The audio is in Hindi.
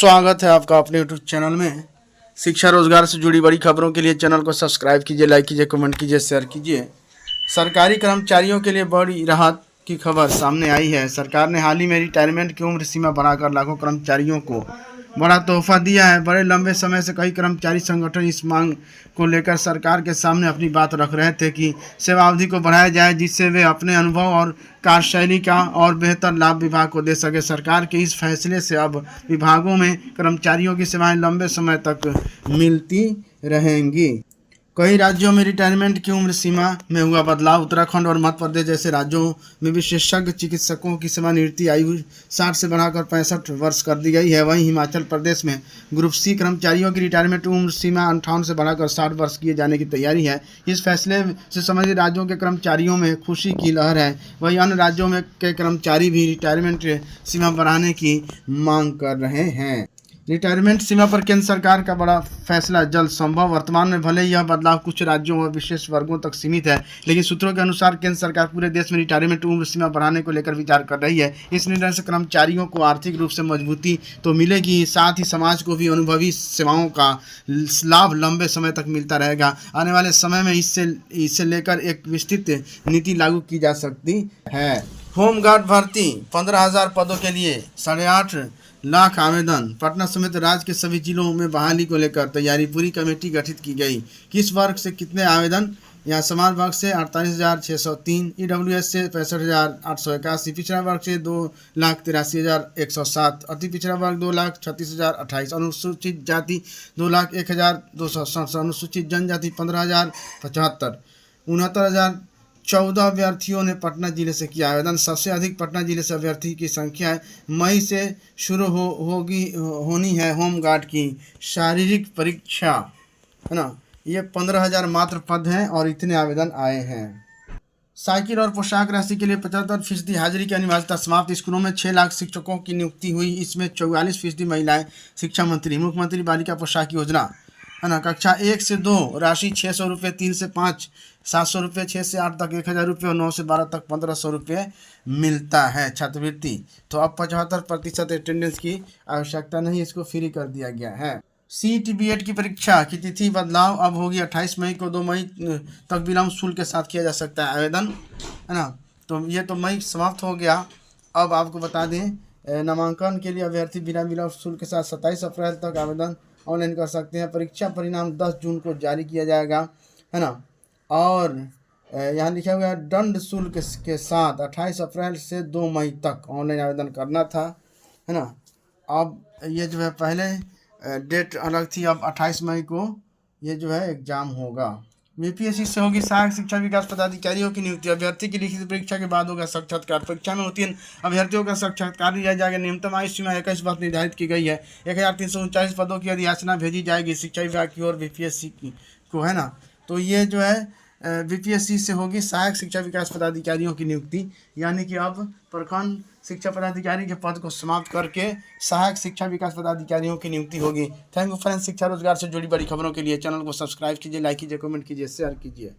स्वागत है आपका अपने यूट्यूब चैनल में। शिक्षा रोजगार से जुड़ी बड़ी खबरों के लिए चैनल को सब्सक्राइब कीजिए, लाइक कीजिए, कमेंट कीजिए, शेयर कीजिए। सरकारी कर्मचारियों के लिए बड़ी राहत की खबर सामने आई है। सरकार ने हाल ही में रिटायरमेंट की उम्र सीमा बढ़ाकर लाखों कर्मचारियों को बड़ा तोहफा दिया है। बड़े लंबे समय से कई कर्मचारी संगठन इस मांग को लेकर सरकार के सामने अपनी बात रख रहे थे कि सेवावधि को बढ़ाया जाए, जिससे वे अपने अनुभव और कार्यशैली का और बेहतर लाभ विभाग को दे सके। सरकार के इस फैसले से अब विभागों में कर्मचारियों की सेवाएं लंबे समय तक मिलती रहेंगी। कई राज्यों में रिटायरमेंट की उम्र सीमा में हुआ बदलाव। उत्तराखंड और मध्य प्रदेश जैसे राज्यों में विशेषज्ञ चिकित्सकों की सेवानिवृत्ति आयु 60 से बढ़ाकर 65 वर्ष कर दी गई है। वहीं हिमाचल प्रदेश में ग्रुप सी कर्मचारियों की रिटायरमेंट उम्र सीमा 58 से बढ़ाकर 60 वर्ष किए जाने की तैयारी है। इस फैसले से संबंधित राज्यों के कर्मचारियों में खुशी की लहर है। वहीं अन्य राज्यों में के कर्मचारी भी रिटायरमेंट सीमा बढ़ाने की मांग कर रहे हैं। रिटायरमेंट सीमा पर केंद्र सरकार का बड़ा फैसला जल्द संभव। वर्तमान में भले यह बदलाव कुछ राज्यों और विशेष वर्गों तक सीमित है, लेकिन सूत्रों के अनुसार केंद्र सरकार पूरे देश में रिटायरमेंट उम्र सीमा बढ़ाने को लेकर विचार कर रही है। इस निर्णय से कर्मचारियों को आर्थिक रूप से मजबूती तो मिलेगी, साथ ही समाज को भी अनुभवी सेवाओं का लाभ लंबे समय तक मिलता रहेगा। आने वाले समय में इससे लेकर एक विस्तृत नीति लागू की जा सकती है। होमगार्ड भर्ती 15,000 पदों के लिए 8.5 लाख आवेदन। पटना समेत राज्य के सभी जिलों में बहाली को लेकर तैयारी पूरी, कमेटी गठित की गई। किस वर्ग से कितने आवेदन? यहाँ समाज वर्ग से 48,603, ईडब्ल्यूएस से 65,881, पिछड़ा वर्ग से 2,83,107, अति पिछड़ा वर्ग 2,36,028, अनुसूचित जाति 2,01,267, अनुसूचित जनजाति 15,075, 69,014 अभ्यर्थियों ने पटना जिले से किया आवेदन। सबसे अधिक पटना जिले से अभ्यर्थी की संख्या है। मई से शुरू होनी है होमगार्ड की शारीरिक परीक्षा, है ना। ये 15,000 मात्र पद हैं और इतने आवेदन आए हैं। साइकिल और पोशाक राशि के लिए 75% हाजिरी की अनिवार्यता समाप्त। स्कूलों में 6 लाख शिक्षकों की नियुक्ति हुई, इसमें 44% महिलाएं। शिक्षा मंत्री, मुख्यमंत्री बालिका पोशाक योजना, है ना। कक्षा 1 से 2 राशि 600 रुपये, 3 से 5 700 रुपये, 6 से 8 तक 1,000 रुपये और 9 से 12 तक 1,500 रुपये मिलता है छात्रवृत्ति। तो अब 75% अटेंडेंस की आवश्यकता नहीं, इसको फ्री कर दिया गया है। सीईटी बीएड की परीक्षा की तिथि बदलाव, अब होगी 28 मई को। 2 मई तक विलम्ब शुल्क के साथ किया जा सकता है आवेदन, है ना। तो ये तो मई समाप्त हो गया। अब आपको बता दें, नामांकन के लिए अभ्यर्थी बिना विलम्ब शुल्क के साथ 27 अप्रैल तक आवेदन ऑनलाइन कर सकते हैं। परीक्षा परिणाम 10 जून को जारी किया जाएगा, है ना। और यहाँ लिखा हुआ है दंड शुल्क के साथ 28 अप्रैल से 2 मई तक ऑनलाइन आवेदन करना था, है ना। अब ये जो है पहले डेट अलग थी, अब 28 मई को ये जो है एग्ज़ाम होगा। बीपीएससी से होगी सहायक शिक्षा विकास पदाधिकारियों की नियुक्ति। अभ्यर्थी की लिखित परीक्षा के बाद होगा साक्षात्कार। परीक्षा में उत्तीर्ण अभ्यर्थियों का साक्षात्कार लिया जाएगा। न्यूनतम आयु सीमा 21 वर्ष निर्धारित की गई है। 1,339 पदों की अधियाचना भेजी जाएगी शिक्षा विभाग की ओर बीपीएससी को, है ना। तो ये जो है बीपीएससी से होगी सहायक शिक्षा विकास पदाधिकारियों की नियुक्ति, यानी कि अब प्रखंड शिक्षा पदाधिकारी के पद को समाप्त करके सहायक शिक्षा विकास पदाधिकारियों की नियुक्ति होगी। Thank you friends. शिक्षा रोजगार से जुड़ी बड़ी खबरों के लिए चैनल को सब्सक्राइब कीजिए, लाइक कीजिए, कमेंट कीजिए, शेयर कीजिए।